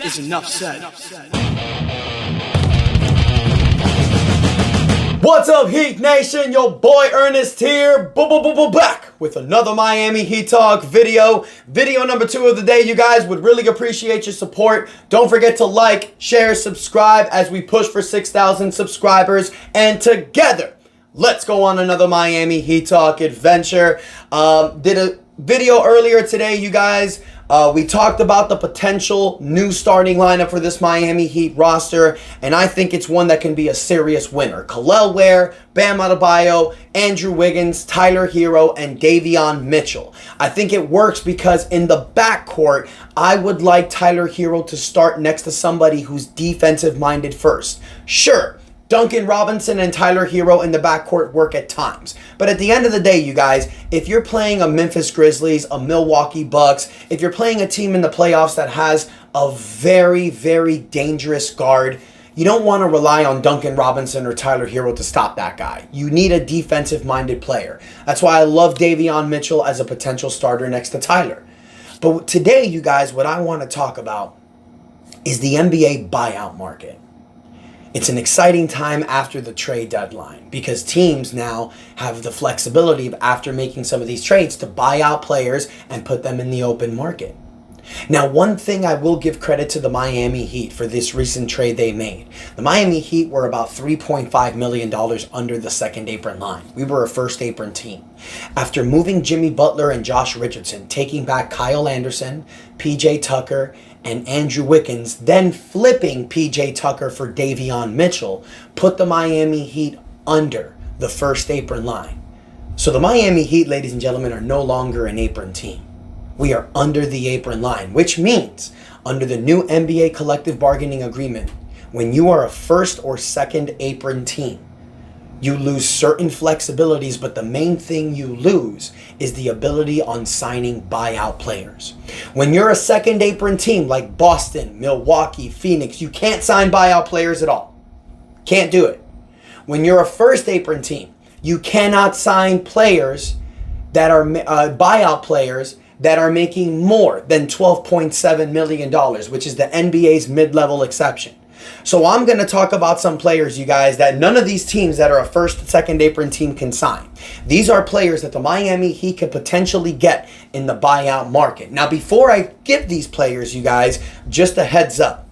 is enough said. What's up, Heat Nation? Your boy Ernest here, back with another Miami Heat Talk video. Video number 2 of the day, you guys. Would really appreciate your support. Don't forget to like, share, subscribe as we push for 6,000 subscribers. And together, let's go on another Miami Heat Talk adventure. Did a video earlier today, you guys. We talked about the potential new starting lineup for this Miami Heat roster, and I think it's one that can be a serious winner. Kel'el Ware, Bam Adebayo, Andrew Wiggins, Tyler Hero, and Davion Mitchell. I think it works because in the backcourt, I would like Tyler Hero to start next to somebody who's defensive-minded first. Sure, Duncan Robinson and Tyler Hero in the backcourt work at times. But at the end of the day, you guys, if you're playing a Memphis Grizzlies, a Milwaukee Bucks, if you're playing a team in the playoffs that has a very, very dangerous guard, you don't want to rely on Duncan Robinson or Tyler Hero to stop that guy. You need a defensive-minded player. That's why I love Davion Mitchell as a potential starter next to Tyler. But today, you guys, what I want to talk about is the NBA buyout market. It's an exciting time after the trade deadline because teams now have the flexibility of, after making some of these trades, to buy out players and put them in the open market. Now, one thing I will give credit to the Miami Heat for this recent trade they made. The Miami Heat were about $3.5 million under the second apron line. We were a first apron team. After moving Jimmy Butler and Josh Richardson, taking back Kyle Anderson, PJ Tucker, and Andrew Wiggins, then flipping PJ Tucker for Davion Mitchell, put the Miami Heat under the first apron line. So the Miami Heat, ladies and gentlemen, are no longer an apron team. We are under the apron line, which means under the new NBA collective bargaining agreement, when you are a first or second apron team, you lose certain flexibilities, but the main thing you lose is the ability on signing buyout players. When you're a second apron team like Boston, Milwaukee, Phoenix, you can't sign buyout players at all. Can't do it. When you're a first apron team, you cannot sign players that are buyout players that are making more than $12.7 million, which is the NBA's mid-level exception. So I'm going to talk about some players, you guys, that none of these teams that are a first and second apron team can sign. These are players that the Miami Heat could potentially get in the buyout market. Now, before I give these players, you guys, just a heads up.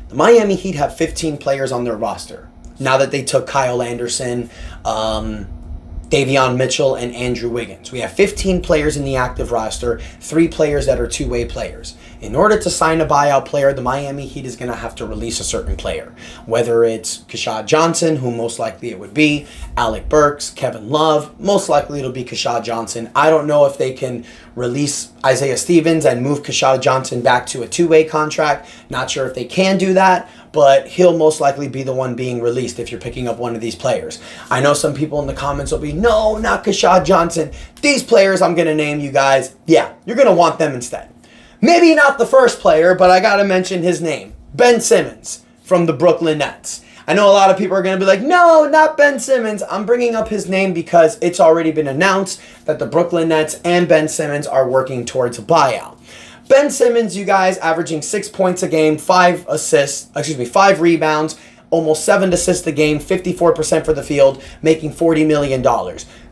The Miami Heat have 15 players on their roster now that they took Kyle Anderson, Davion Mitchell, and Andrew Wiggins. We have 15 players in the active roster, 3 players that are two-way players. In order to sign a buyout player, the Miami Heat is going to have to release a certain player. Whether it's Keshad Johnson, who most likely it would be, Alec Burks, Kevin Love, most likely it'll be Keshad Johnson. I don't know if they can release Isaiah Stevens and move Keshad Johnson back to a two-way contract. Not sure if they can do that, but he'll most likely be the one being released if you're picking up one of these players. I know some people in the comments will be, no, not Keshad Johnson. These players I'm going to name, you guys, yeah, you're going to want them instead. Maybe not the first player, but I got to mention his name. Ben Simmons from the Brooklyn Nets. I know a lot of people are going to be like, no, not Ben Simmons. I'm bringing up his name because it's already been announced that the Brooklyn Nets and Ben Simmons are working towards a buyout. Ben Simmons, you guys, averaging 6 points a game, 5 rebounds, almost 7 assists a game, 54% for the field, making $40 million.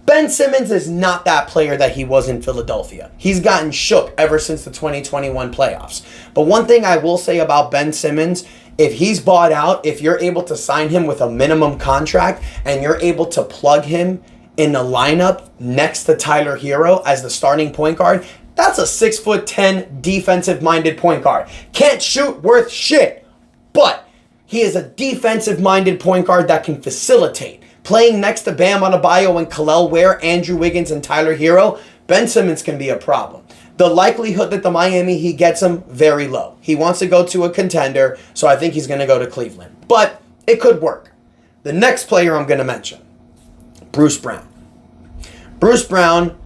Ben Simmons is not that player that he was in Philadelphia. He's gotten shook ever since the 2021 playoffs. But one thing I will say about Ben Simmons, if he's bought out, if you're able to sign him with a minimum contract and you're able to plug him in the lineup next to Tyler Hero as the starting point guard, that's a 6'10" defensive-minded point guard. Can't shoot worth shit, but he is a defensive-minded point guard that can facilitate. Playing next to Bam Adebayo and Kel'el Ware, Andrew Wiggins, and Tyler Hero, Ben Simmons can be a problem. The likelihood that the Miami Heat gets him, very low. He wants to go to a contender, so I think he's going to go to Cleveland. But it could work. The next player I'm going to mention, Bruce Brown. Bruce Brown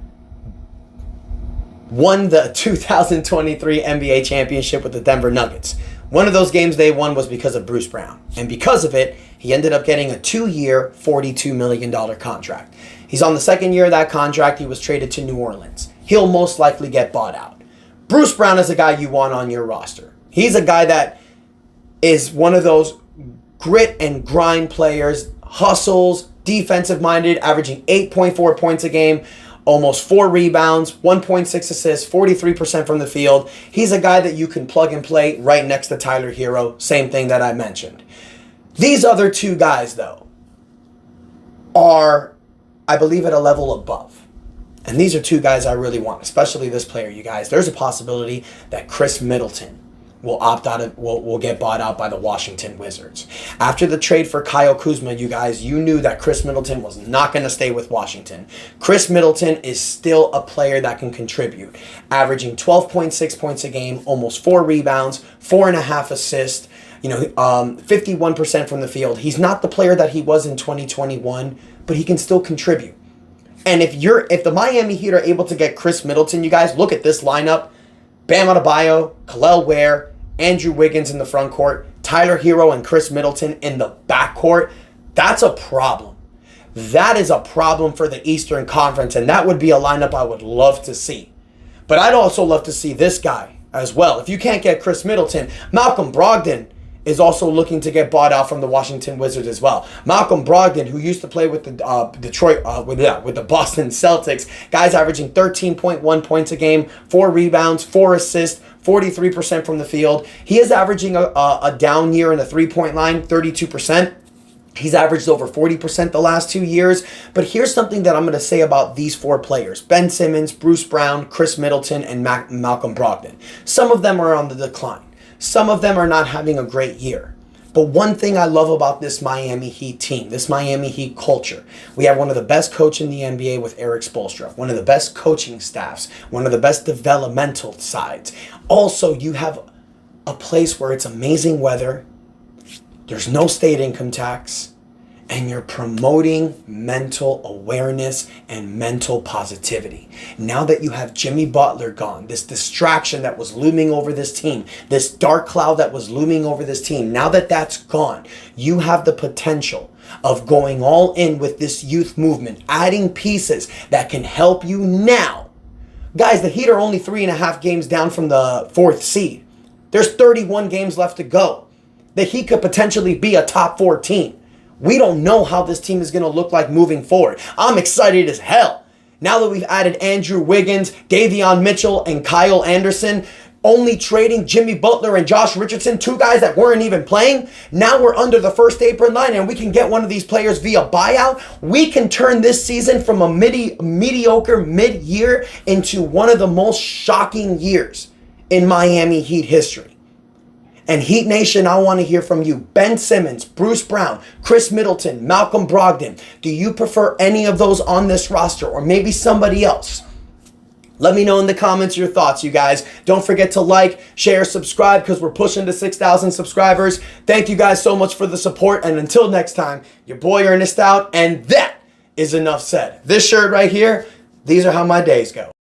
won the 2023 NBA championship with the Denver Nuggets. One of those games they won was because of Bruce Brown. And because of it, he ended up getting a 2-year, $42 million contract. He's on the second year of that contract. He was traded to New Orleans. He'll most likely get bought out. Bruce Brown is a guy you want on your roster. He's a guy that is one of those grit and grind players, hustles, defensive minded, averaging 8.4 points a game, almost 4 rebounds, 1.6 assists, 43% from the field. He's a guy that you can plug and play right next to Tyler Hero. Same thing that I mentioned. These other two guys, though, are, I believe, at a level above. And these are two guys I really want, especially this player, you guys. There's a possibility that Chris Middleton will opt out of, will get bought out by the Washington Wizards. After the trade for Kyle Kuzma, you guys, you knew that Chris Middleton was not going to stay with Washington. Chris Middleton is still a player that can contribute, averaging 12.6 points a game, almost 4 rebounds, 4.5 assists, 51% from the field. He's not the player that he was in 2021, but he can still contribute. And if the Miami Heat are able to get Chris Middleton, you guys, look at this lineup. Bam Adebayo, Kel'el Ware, Andrew Wiggins in the front court, Tyler Hero and Chris Middleton in the backcourt. That's a problem. That is a problem for the Eastern Conference, and that would be a lineup I would love to see. But I'd also love to see this guy as well. If you can't get Chris Middleton, Malcolm Brogdon is also looking to get bought out from the Washington Wizards as well. Malcolm Brogdon, who used to play with the with the Boston Celtics, guys averaging 13.1 points a game, 4 rebounds, 4 assists, 43% from the field. He is averaging a down year in the 3-point line, 32%. He's averaged over 40% the last 2 years. But here's something that I'm going to say about these 4 players: Ben Simmons, Bruce Brown, Chris Middleton, and Malcolm Brogdon. Some of them are on the decline. Some of them are not having a great year. But one thing I love about this Miami Heat team, this Miami Heat culture, we have one of the best coaches in the NBA with Eric Spoelstra, one of the best coaching staffs, one of the best developmental sides. Also, you have a place where it's amazing weather, there's no state income tax, and you're promoting mental awareness and mental positivity. Now that you have Jimmy Butler gone, this distraction that was looming over this team, this dark cloud that was looming over this team, now that that's gone, you have the potential of going all in with this youth movement, adding pieces that can help you now. Guys, the Heat are only 3.5 games down from the 4th seed. There's 31 games left to go. The Heat could potentially be a top 4 team. We don't know how this team is going to look like moving forward. I'm excited as hell. Now that we've added Andrew Wiggins, Davion Mitchell, and Kyle Anderson, only trading Jimmy Butler and Josh Richardson, 2 guys that weren't even playing. Now we're under the first apron line and we can get one of these players via buyout. We can turn this season from a mediocre mid-year into one of the most shocking years in Miami Heat history. And Heat Nation, I want to hear from you. Ben Simmons, Bruce Brown, Chris Middleton, Malcolm Brogdon. Do you prefer any of those on this roster or maybe somebody else? Let me know in the comments your thoughts, you guys. Don't forget to like, share, subscribe, because we're pushing to 6,000 subscribers. Thank you guys so much for the support. And until next time, your boy Ernest out. And that is enough said. This shirt right here, these are how my days go.